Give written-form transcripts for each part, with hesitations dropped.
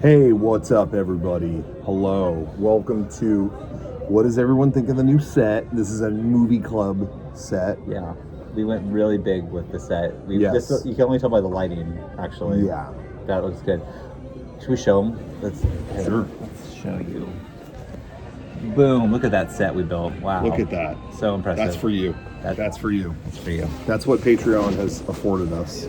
Hey, what's up, everybody? Hello. Welcome to what does everyone think of the new set? This is a movie club set. Yeah, we went really big with the set. Yes. You can only tell by the lighting, actually. Yeah. That looks good. Should we show them? Sure. Let's show you. Boom, look at that set we built. Wow. Look at that. So impressive. That's for you. That's for you. That's for you. That's what Patreon has afforded us.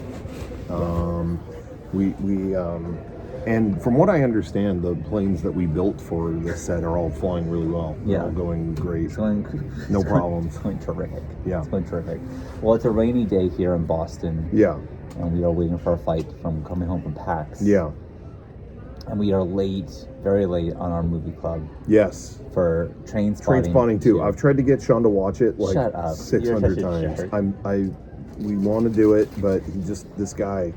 And from what I understand, the planes that we built for this set are all flying really well. They're all going great. It's going, no problems. It's going terrific. Yeah. It's going terrific. Well, it's a rainy day here in Boston. Yeah. And we are waiting for a flight from coming home from PAX. Yeah. And we are late, very late on our movie club. Yes. For Trainspotting. Trainspotting 2. I've tried to get Sean to watch it like Shut up. 600 times. We want to do it, but this guy.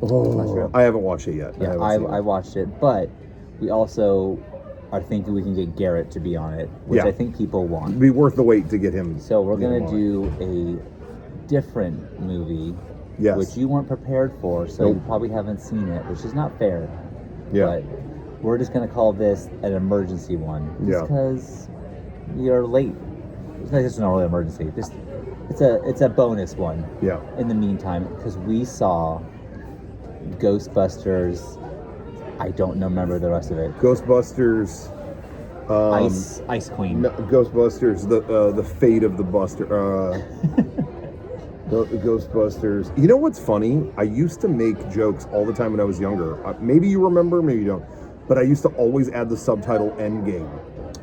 Oh, I haven't watched it yet. Yeah, I watched it, but we also are thinking we can get Garrett to be on it, which I think people want. It'd be worth the wait to get him. So we're gonna do a different movie, which you weren't prepared for, so you probably haven't seen it, which is not fair. Yeah. But we're just gonna call this an emergency one, just because we are late. It's not just an really emergency. It's a bonus one. Yeah. In the meantime, because we saw Ghostbusters. I don't remember the rest of it. Ghostbusters. Ice Queen. No, Ghostbusters. The fate of the Buster. The Ghostbusters. You know what's funny? I used to make jokes all the time when I was younger. Maybe you remember, maybe you don't. But I used to always add the subtitle Endgame.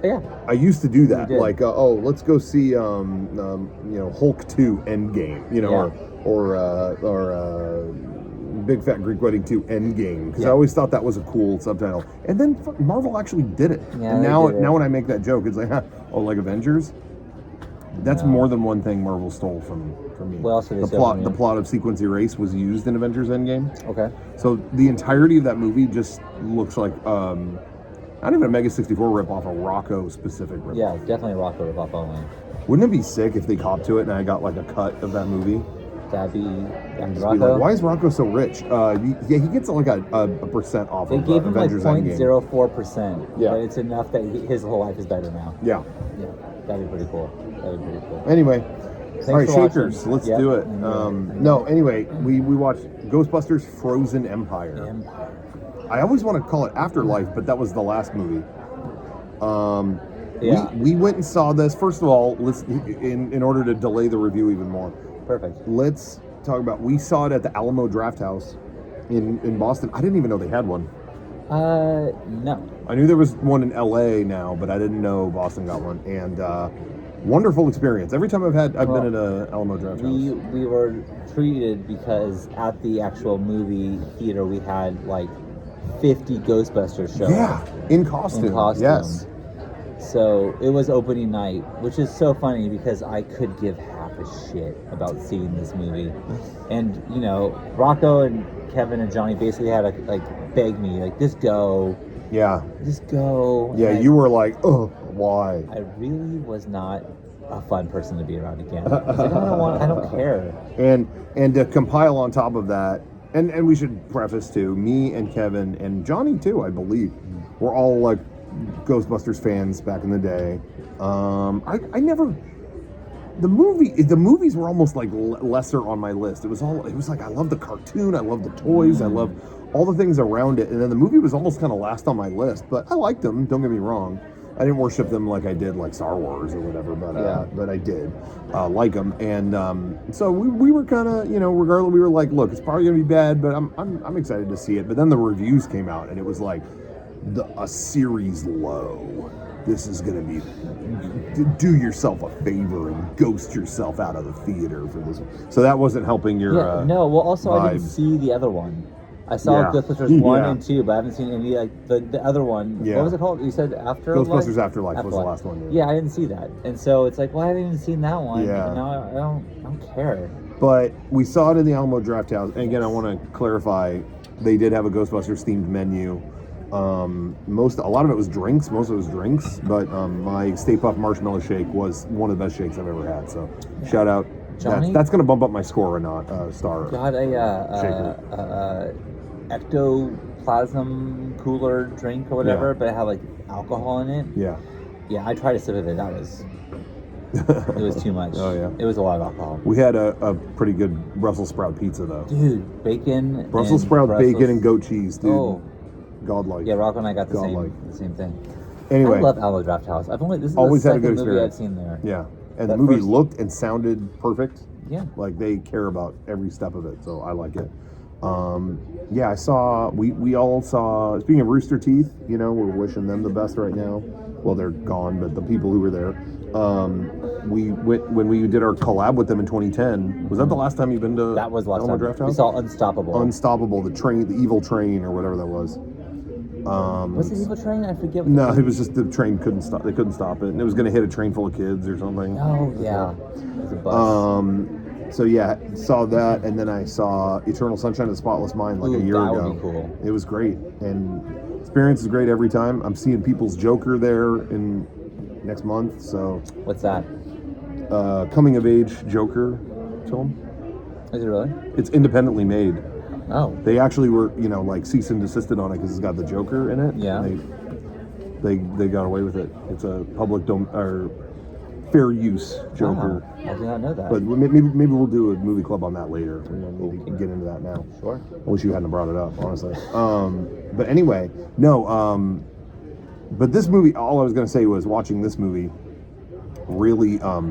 Yeah. I used to do that. Like, let's go see, Hulk 2 Endgame. Or Big Fat Greek Wedding 2 Endgame, because I always thought that was a cool subtitle. And then Marvel actually did it. Yeah, and now when I make that joke, it's like, like Avengers. That's more than one thing Marvel stole from me. What else did they the plot of Sequence Erase was used in Avengers Endgame. Okay. So the entirety of that movie just looks like not even a Mega64 ripoff, a Rocco specific ripoff. Yeah, definitely a Rocco ripoff only. Wouldn't it be sick if they copped to it and I got like a cut of that movie? That'd be Rocco. Like, why is Rocco so rich? He gets like a percent off. They gave him Avengers like Endgame. 0.04%. Yeah, but it's enough that his whole life is better now. Yeah. Yeah, that'd be pretty cool. Anyway, thanks all right, Shakers, watching. let's do it. Anyway, we watched Ghostbusters: Frozen Empire. I always want to call it Afterlife, but that was the last movie. We went and saw this. First of all, let's in order to delay the review even more. Perfect. Let's talk about. We saw it at the Alamo Drafthouse in Boston. I didn't even know they had one. No. I knew there was one in LA now, but I didn't know Boston got one. And wonderful experience. Every time I've been at a Alamo Drafthouse. We were treated because at the actual movie theater we had like 50 Ghostbusters show. Yeah, in costume. Yes. So it was opening night, which is so funny because I could give half a shit about seeing this movie. And, Rocco and Kevin and Johnny basically had to, beg me, just go. Yeah. Just go. Yeah, you were like, oh, why? I really was not a fun person to be around again. I was like, I don't care. And to compile on top of that, and we should preface too, me and Kevin and Johnny too, I believe, we're all like Ghostbusters fans back in the day. The movies were almost like lesser on my list. It was like I love the cartoon, I love the toys, I love all the things around it, and then the movie was almost kind of last on my list. But I liked them. Don't get me wrong. I didn't worship them like I did like Star Wars or whatever, but I did like them, and so we were kind of regardless, we were like, look, it's probably gonna be bad, but I'm excited to see it. But then the reviews came out, and it was like a series low. This is going to be, do yourself a favor and ghost yourself out of the theater for this one. So that wasn't helping your also vibe. I didn't see the other one. I saw Ghostbusters 1 and 2, but I haven't seen any, the other one. Yeah. What was it called? You said Afterlife? Ghostbusters Afterlife was the last one. Yeah, I didn't see that. And so it's like, well, I haven't even seen that one. Yeah. And now I don't care. But we saw it in the Alamo Drafthouse. And again, I want to clarify, they did have a Ghostbusters themed menu. A lot of it was drinks. Most of it was drinks, but my Stay Puft Marshmallow Shake was one of the best shakes I've ever had. So, shout out. Johnny? That's going to bump up my score or not star. Got a ecto plasm cooler drink or whatever, Yeah. but it had like alcohol in it. Yeah. Yeah, I tried a sip of it. It was too much. Oh, yeah. It was a lot of alcohol. We had a pretty good Brussels sprout pizza, though. Dude, bacon. Brussels sprout, bacon, and goat cheese, dude. Oh. Godlike. Yeah, Rocco and I got the Godlike. same thing. Anyway. I love Alamo Draft House. This is always the had a second good movie experience. I've seen there. Yeah. And That the movie first- looked and sounded perfect. Yeah. Like, they care about every step of it, so I like it. Yeah, we all saw, speaking of Rooster Teeth, you know, we're wishing them the best right now. Well, they're gone, but the people who were there. We went, when we did our collab with them in 2010, was that the last time you've been to That was last Alamo time. Draft We House? saw Unstoppable. Unstoppable, the evil train, or whatever that was. Was it Evil Train? I forget. No, it was just the train couldn't stop. They couldn't stop it, and it was going to hit a train full of kids or something. Oh, yeah. It was a bus. So yeah, saw that, and then I saw Eternal Sunshine of the Spotless Mind like a year that ago. would be cool. It was great, and experience is great every time. I'm seeing People's Joker there in next month, so What's that? coming of age Joker film. Is it really? It's independently made. Oh. They actually were, you know, like cease and desisted on it because it's got the Joker in it. Yeah. They got away with it. It's a public or fair use Joker. Wow. I did not know that. But maybe we'll do a movie club on that later. We don't need to get into that now. Sure. I wish you hadn't brought it up, honestly. But anyway, no. But this movie, all I was going to say was watching this movie really, out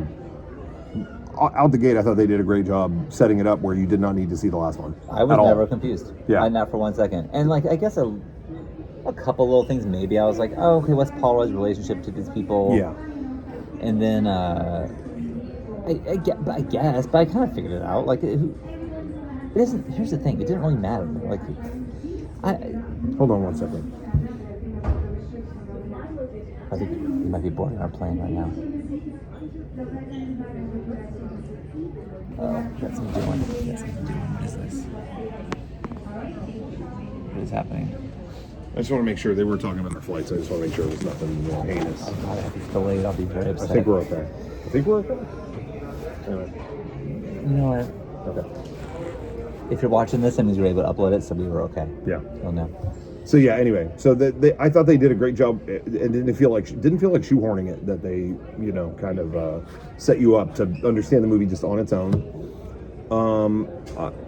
the gate, I thought they did a great job setting it up where you did not need to see the last one. I was never confused. Yeah. Not for 1 second. And like, I guess a couple little things maybe I was like, oh, okay, what's Paul Rudd's relationship to these people? Yeah. And then I guess, but I kind of figured it out. Like, it doesn't. Here's the thing: it didn't really matter. Like, Hold on 1 second. I think you might be boarding our plane right now. Oh, that's him doing. What is this? What is happening? I just want to make sure they were talking about their flights. I just want to make sure it was nothing heinous. Oh God, if it's delayed, I'll be very upset. I think we're okay. Anyway. You know what? Okay. If you're watching this, that means you're able to upload it, so we were okay. Yeah. You'll know. So yeah. Anyway, so I thought they did a great job, and didn't feel like shoehorning it. That they, you know, kind of set you up to understand the movie just on its own.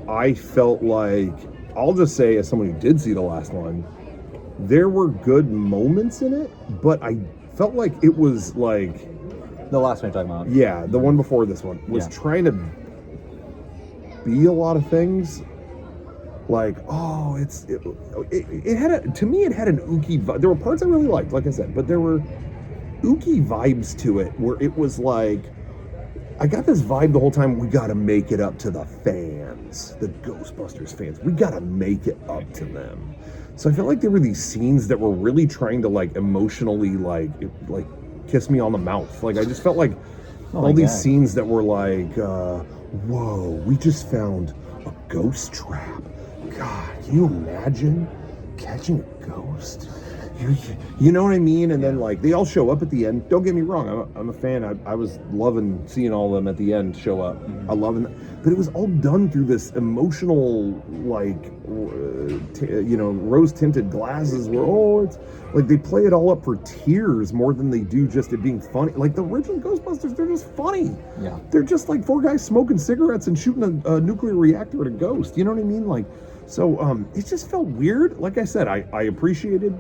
I felt like, I'll just say, as someone who did see the last one, there were good moments in it, but I felt like it was like The last one you're talking about. Yeah, the one before this one was trying to be a lot of things. Like, oh, it had to me it had an ooky vibe. There were parts I really liked, like I said, but there were ooky vibes to it where it was like, I got this vibe the whole time, we gotta make it up to the fans, the Ghostbusters fans. We gotta make it up to them. So I felt like there were these scenes that were really trying to like emotionally like kiss me on the mouth. Like I just felt like all these scenes that were like, whoa, we just found a ghost trap. God, can you imagine catching a ghost? You know what I mean? And then like they all show up at the end. Don't get me wrong, I'm a fan. I was loving seeing all of them at the end show up. Mm-hmm. I love it, but it was all done through this emotional like rose tinted glasses where it's like they play it all up for tears more than they do just it being funny. Like the original Ghostbusters, they're just funny. Yeah, they're just like four guys smoking cigarettes and shooting a nuclear reactor at a ghost. You know what I mean? Like, so it just felt weird. Like I said, I appreciated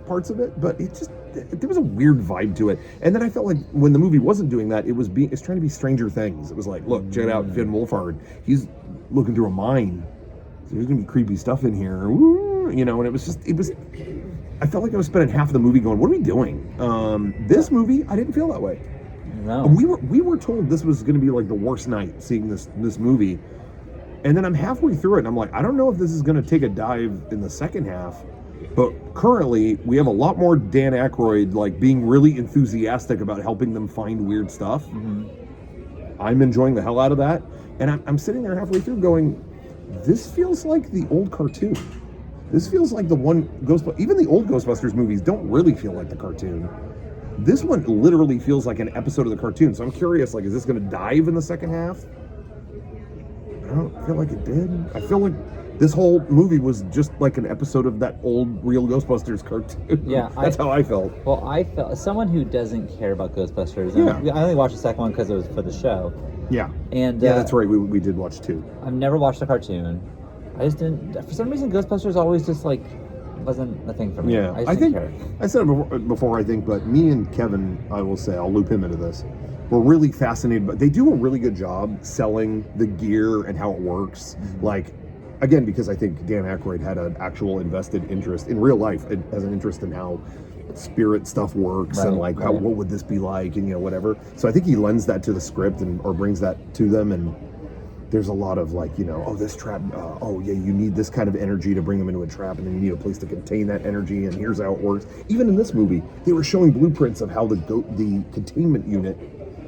parts of it, but there was a weird vibe to it. And then I felt like when the movie wasn't doing that, it's trying to be Stranger Things. It was like, look, check it out, Finn Wolfhard. He's looking through a mine. So there's gonna be creepy stuff in here. Woo, and it was. I felt like I was spending half of the movie going, what are we doing? This movie, I didn't feel that way. No. We were told this was gonna be like the worst night seeing this movie. And then I'm halfway through it and I'm like, I don't know if this is gonna take a dive in the second half. But currently, we have a lot more Dan Aykroyd like being really enthusiastic about helping them find weird stuff. Mm-hmm. I'm enjoying the hell out of that, and I'm sitting there halfway through going, "This feels like the old cartoon. This feels like the one Ghostbusters. Even the old Ghostbusters movies don't really feel like the cartoon. This one literally feels like an episode of the cartoon. So I'm curious, like, is this going to dive in the second half? I don't feel like it did. I feel like this whole movie was just like an episode of that old real Ghostbusters cartoon. Yeah, That's how I felt. Well, I felt someone who doesn't care about Ghostbusters. Yeah. I only watched the second one because it was for the show. Yeah. And yeah, that's right. We did watch 2. I've never watched the cartoon. I just didn't. For some reason, Ghostbusters always just like wasn't a thing for me. Yeah, I think I said it before. I think, but me and Kevin, I will say, I'll loop him into this. We're really fascinated, but they do a really good job selling the gear and how it works. Mm-hmm. Like, again, because I think Dan Aykroyd had an actual invested interest in real life, as an interest in how spirit stuff works, and like how what would this be like, and whatever. So I think he lends that to the script or brings that to them, and there's a lot of like, oh, this trap, you need this kind of energy to bring them into a trap, and then you need a place to contain that energy, and here's how it works. Even in this movie, they were showing blueprints of how the containment unit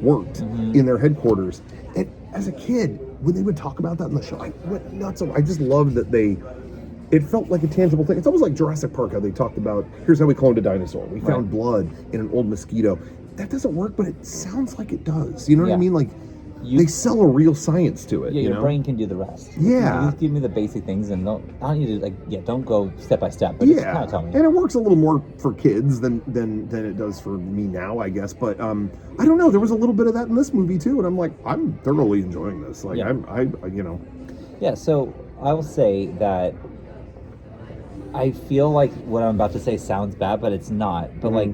worked in their headquarters. And as a kid, when they would talk about that in the show, I went nuts. I just loved that it felt like a tangible thing. It's almost like Jurassic Park, how they talked about, here's how we cloned a dinosaur. We found blood in an old mosquito. That doesn't work, but it sounds like it does. You know what I mean? Like, they sell a real science to it. Yeah, your brain can do the rest. Yeah. You just give me the basic things, and I don't need to don't go step by step. But just kind of tell me. And it works a little more for kids than it does for me now, I guess. But I don't know. There was a little bit of that in this movie too, and I'm like, I'm thoroughly enjoying this. Like, Yeah. So I will say that I feel like what I'm about to say sounds bad, but it's not. But like,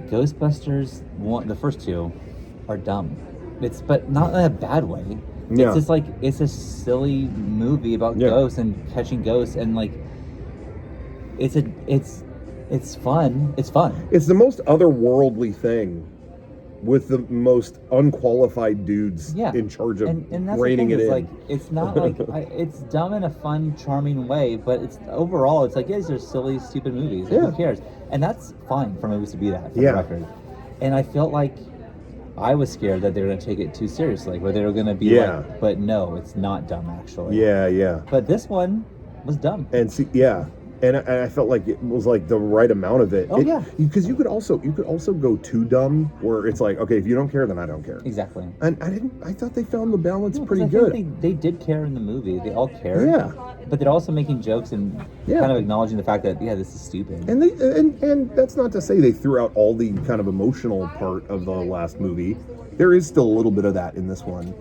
Ghostbusters the first 2 are dumb. But not in a bad way. Yeah. It's just like, it's a silly movie about ghosts and catching ghosts, and like, it's fun. It's fun. It's the most otherworldly thing, with the most unqualified dudes in charge of and that's reining the thing, it in. Like, it's not like it's dumb in a fun, charming way, but it's overall, it's like, these are silly, stupid movies. Who cares? And that's fine for movies to be that, for the record. And I felt like I was scared that they were going to take it too seriously, where they were going to be like, but no, it's not dumb, actually. Yeah. But this one was dumb. And and I felt like it was like the right amount of it. Because you could also go too dumb, where it's like, okay, if you don't care, then I don't care. Exactly. And I thought they found the balance pretty I good. think they did care in the movie. They all cared. Yeah. But they're also making jokes and kind of acknowledging the fact that this is stupid. And and that's not to say they threw out all the kind of emotional part of the last movie. There is still a little bit of that in this one,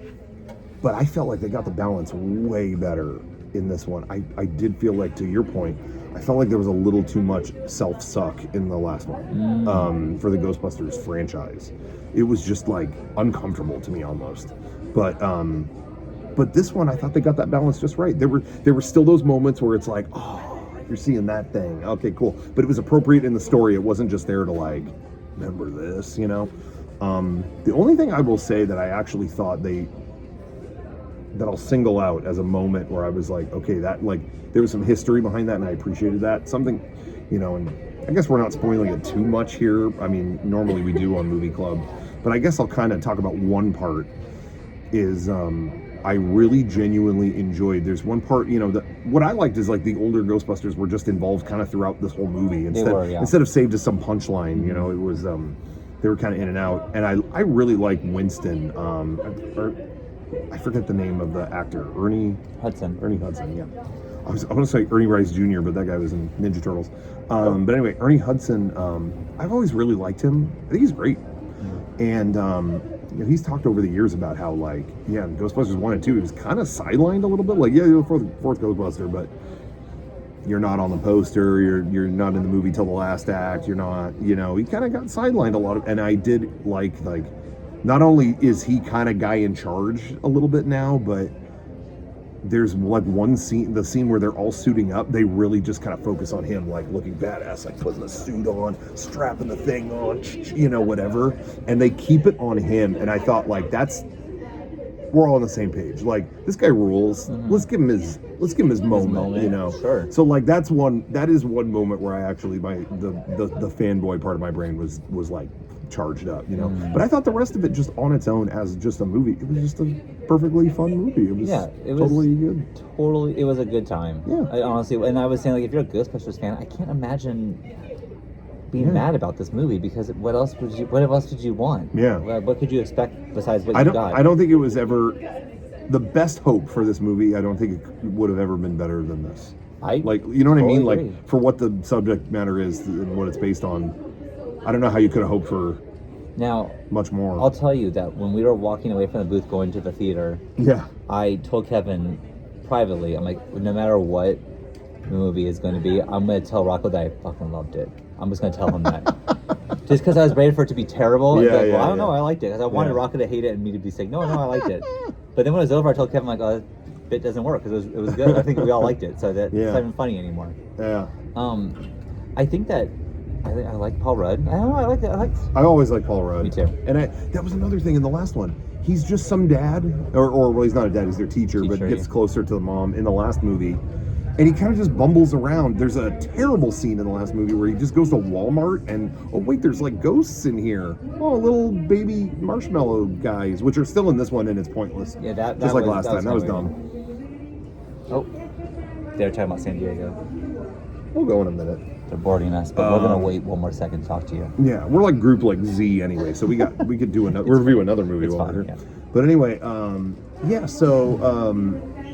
but I felt like they got the balance way better in this one. I did feel like, to your point, I felt like there was a little too much self-suck in the last one for the Ghostbusters franchise. It was just like uncomfortable to me almost. But this one, I thought they got that balance just right. There were still those moments where it's like, oh, you're seeing that thing. Okay, cool. But it was appropriate in the story. It wasn't just there to like, remember this, The only thing I will say that I actually thought that I'll single out as a moment where I was like, okay, that, like, there was some history behind that, and I appreciated that. Something, and I guess we're not spoiling it too much here. I mean, normally we do on Movie Club, but I guess I'll kind of talk about one part. Is I really genuinely enjoyed. There's one part, what I liked is like the older Ghostbusters were just involved kind of throughout this whole movie. Instead of saved as some punchline, it was they were kind of in and out. And I really like Winston. I forget the name of the actor. Ernie Hudson, yeah. I want to say Ernie Rice Jr., but that guy was in Ninja Turtles. But anyway, Ernie Hudson, I've always really liked him. I think he's great. And he's talked over the years about how, like, in Ghostbusters 1 and 2, he was kind of sidelined a little bit. Like, you're the fourth Ghostbuster, but you're not on the poster. You're not in the movie till the last act. You're not, he kind of got sidelined a lot. And I did like, not only is he kind of guy in charge a little bit now, but there's like one scene, the scene where they're all suiting up, they really just kind of focus on him, like looking badass, like putting the suit on, strapping the thing on, whatever. And they keep it on him. And I thought, like, we're all on the same page. Like, this guy rules. Mm-hmm. Let's give him his moment, Sure. So like that is one moment where I actually the fanboy part of my brain was like charged up, But I thought the rest of it, just on its own as just a movie, it was just a perfectly fun movie. It was totally good. It was a good time. Yeah. I honestly, and I was saying, like, if you're a Ghostbusters fan, I can't imagine being mad about this movie, because what else did you want? Yeah. What could you expect besides what you got? I don't think it was ever the best hope for this movie, I don't think it would have ever been better than this. Like, you know what I mean? agree. Like, for what the subject matter is and what it's based on, I don't know how you could have hoped for now much more. I'll tell you that when we were walking away from the booth going to the theater, yeah, I told Kevin privately, I'm like, no matter what the movie is going to be, I'm going to tell Rocco that I fucking loved it. I'm just going to tell him that. Just because I was ready for it to be terrible. Yeah, and like, yeah, I don't know, yeah. I liked it. Because I wanted Rocco to hate it and me to be saying, no, I liked it. But then when it was over, I told Kevin, like, oh, that bit doesn't work because it was good. I think we all liked it. So that it's not even funny anymore. Yeah. I think that I like Paul Rudd. I don't know, I like that. I always like Paul Rudd. Me too. And that was another thing in the last one. He's just some dad, or well, he's not a dad, he's their teacher, but gets closer to the mom in the last movie. And he kind of just bumbles around. There's a terrible scene in the last movie where he just goes to Walmart and, oh wait, there's like ghosts in here. Oh, little baby marshmallow guys, which are still in this one, and it's pointless. Yeah, that just like last time. That was weird. dumb. Oh, they're talking about San Diego. We'll go in a minute. They're boarding us, but we're gonna wait one more second to talk to you. Yeah, we're like group like Z anyway, so we could do another review another movie while we're here. But anyway, so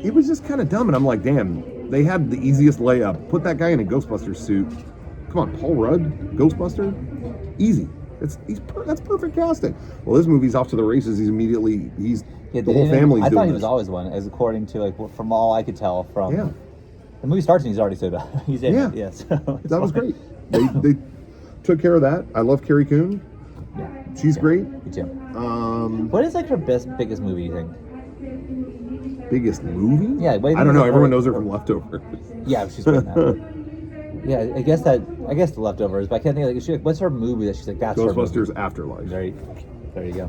it was just kind of dumb, and I'm like, damn. They had the easiest layup. Put that guy in a Ghostbusters suit. Come on, Paul Rudd, Ghostbuster, easy. That's perfect casting. Well, this movie's off to the races. The whole family's doing I thought he this. was always one, as according to like from all I could tell from. Yeah. The movie starts and he's already stood up. He's in it. Yes. Yeah, so that was great. They took care of that. I love Carrie Coon. Yeah. She's great. Me too. What is like her biggest movie, you think? Biggest movie? Yeah, I don't know. Everyone knows her from Leftovers. Yeah, she's great in that. Yeah, I guess The Leftovers, but I can't think of what's her movie that she's like, that's Ghostbusters her movie. Afterlife. There you go.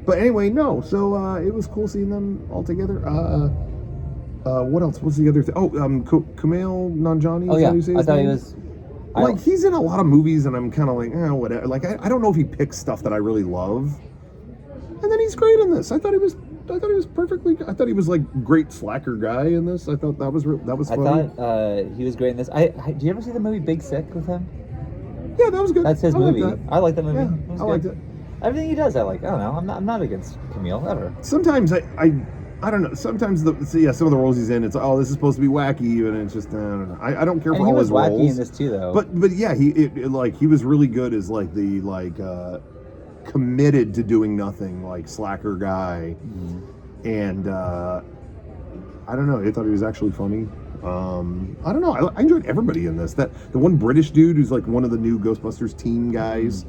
But anyway, no. So it was cool seeing them all together. What else? What's the other thing? Oh, Kumail Nanjiani. Oh yeah, I thought name? he was. Like he's in a lot of movies, and I'm kind of like, whatever. Like I don't know if he picks stuff that I really love, and then he's great in this. I thought he was perfectly. I thought he was like great slacker guy in this. I thought that was funny. I thought he was great in this. Did you ever see the movie Big Sick with him? Yeah, that was good. That's his movie. I like that movie. Yeah, I liked it. Everything he does, I like. I don't know. I'm not against Camille ever. Sometimes I don't know. Sometimes some of the roles he's in, it's this is supposed to be wacky, and it's just I don't know. I don't care for all his roles. He was wacky in this too, though. But yeah, he was really good as like the committed to doing nothing, like slacker guy, and I don't know. I thought he was actually funny. I don't know. I enjoyed everybody in this. The one British dude who's like one of the new Ghostbusters team guys.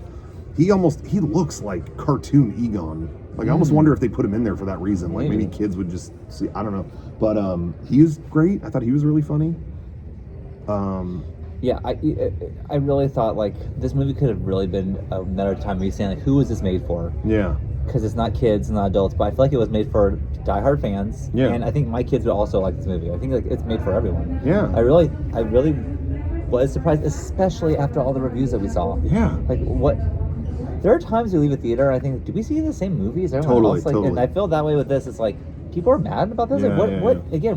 He looks like cartoon Egon. Like I almost wonder if they put him in there for that reason. Like maybe kids would just see. I don't know. But he was great. I thought he was really funny. Yeah, I really thought like this movie could have really been another time me saying like, who was this made for? Yeah. Because it's not kids, not adults, but I feel like it was made for diehard fans. Yeah. And I think my kids would also like this movie. I think like it's made for everyone. Yeah. I really was surprised, especially after all the reviews that we saw. Yeah. Like what? There are times we leave a theater and I think, did we see the same movie as everyone else? Like, totally. And I feel that way with this. It's like people are mad about this. Yeah, like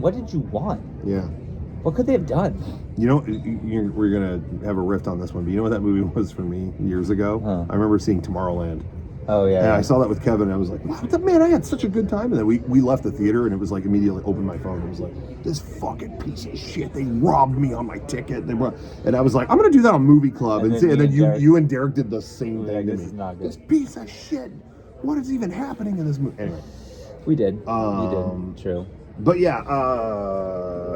what did you want? Yeah. What could they have done? You know, we're gonna have a rift on this one, but you know what that movie was for me years ago? Huh. I remember seeing Tomorrowland. Oh yeah. And I saw that with Kevin, and I was like, wow, man, I had such a good time. And then we left the theater, and it was like immediately opened my phone. It was like, this fucking piece of shit. They robbed me on my ticket. And I was like, I'm gonna do that on Movie Club. And then you and Derek did the same thing to me. This is not good. This piece of shit. What is even happening in this movie? Anyway. We did. True. But yeah,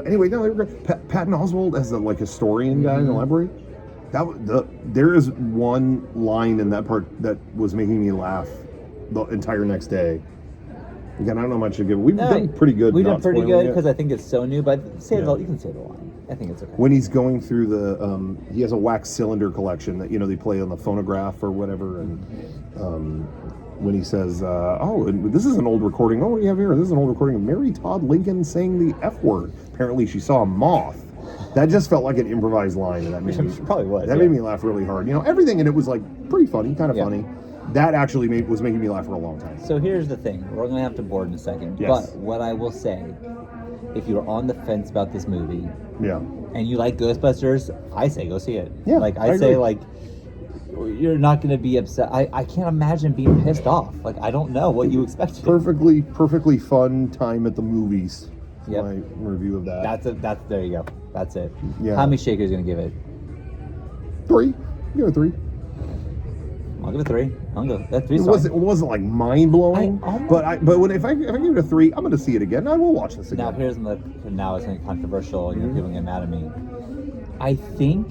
anyway, no, they were great. Patton Oswalt as the like historian guy in the library. There is one line in that part that was making me laugh the entire next day. Again, I don't know much to give. We've done pretty good. We've done pretty good because I think it's so new. But you can say the line. I think it's okay. When he's going through he has a wax cylinder collection that they play on the phonograph or whatever, and when he says, and this is an old recording. Oh, what do you have here? This is an old recording of Mary Todd Lincoln saying the F word. Apparently, she saw a moth. That just felt like an improvised line, and that made me probably was. That made me laugh really hard. Everything in it was like pretty funny, kind of funny. That actually was making me laugh for a long time. So here's the thing: we're going to have to board in a second. Yes. But what I will say, if you're on the fence about this movie, yeah, and you like Ghostbusters, I say go see it. Yeah, like I say, agree. like you're not going to be upset. I can't imagine being pissed off. Like, I don't know what you expected. Perfectly fun time at the movies. Yep. My review of that. There you go. That's it. Yeah. How many shakers are you going to give it? 3. Give it 3. I'll give it 3. I'll go. That 3 It wasn't like mind blowing, but if I give it a 3, I'm going to see it again. I will watch this again. Now it's going to be controversial. You know, people get mad at me. I think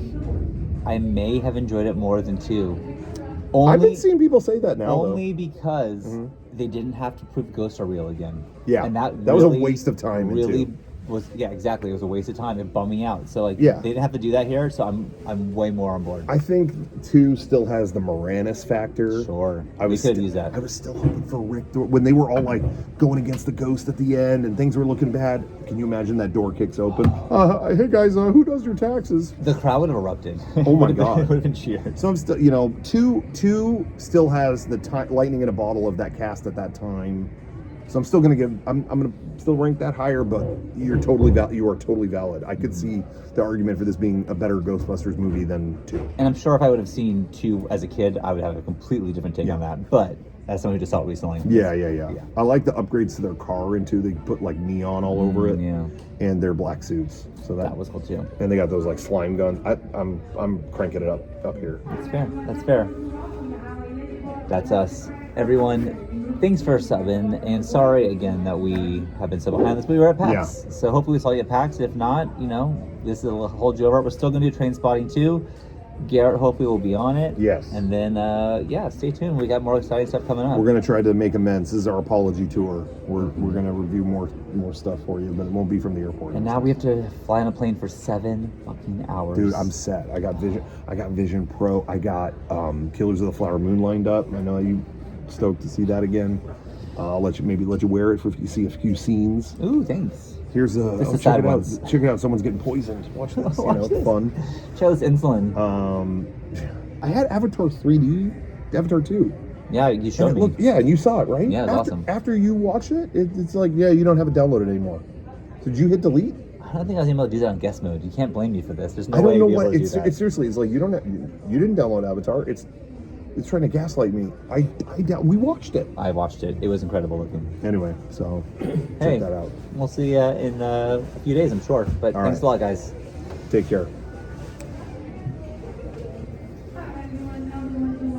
I may have enjoyed it more than 2. I've been seeing people say that now. Only because they didn't have to prove ghosts are real again. Yeah, and that was a waste of time. Really exactly. It was a waste of time. It bummed me out. So they didn't have to do that here. So I'm way more on board. I think 2 still has the Moranis factor. Sure, we could use that. I was still hoping for Rick when they were all like going against the ghost at the end and things were looking bad. Can you imagine that door kicks open? Hey guys, who does your taxes? The crowd would have erupted. Oh my god, it would have been cheered. So I'm still, 2 still has the lightning in a bottle of that cast at that time. So I'm still gonna I'm gonna still rank that higher, but you are totally valid. I could see the argument for this being a better Ghostbusters movie than 2. And I'm sure if I would have seen 2 as a kid, I would have a completely different take on that. But as someone who just saw it recently, yeah. I like the upgrades to their car into. They put like neon all over it, and their black suits. So that was cool too. And they got those like slime guns. I'm cranking it up here. That's fair. That's us. Everyone, thanks for subbing, and sorry again that we have been so behind this, but we were at PAX. So hopefully we saw you at PAX. If not, this will hold you over. We're still going to do Trainspotting 2. Garrett hopefully will be on it. Yes. And then, stay tuned. We got more exciting stuff coming up. We're going to try to make amends. This is our apology tour. We're going to review more stuff for you, but it won't be from the airport. And now we have to fly on a plane for 7 fucking hours. Dude, I'm set. I got Vision Pro. I got Killers of the Flower Moon lined up. I know you stoked to see that again. I'll let you wear it if you see a few scenes. Ooh, thanks. Here's check it out. Check it out. Someone's getting poisoned. Watch this. It's fun. Show this insulin. I had Avatar 3D, Avatar 2. Yeah, you showed me. And you saw it, right? Yeah, it's awesome. After you watch it, it's like, you don't have it downloaded anymore. So did you hit delete? I don't think I was able to do that on guest mode. You can't blame me for this. There's no way I don't know what. It's seriously. It's like you didn't download Avatar. It's trying to gaslight me. We watched it. I watched it. It was incredible looking. Anyway, so check that out. We'll see you in a few days, I'm sure. But thanks a lot, guys. Take care.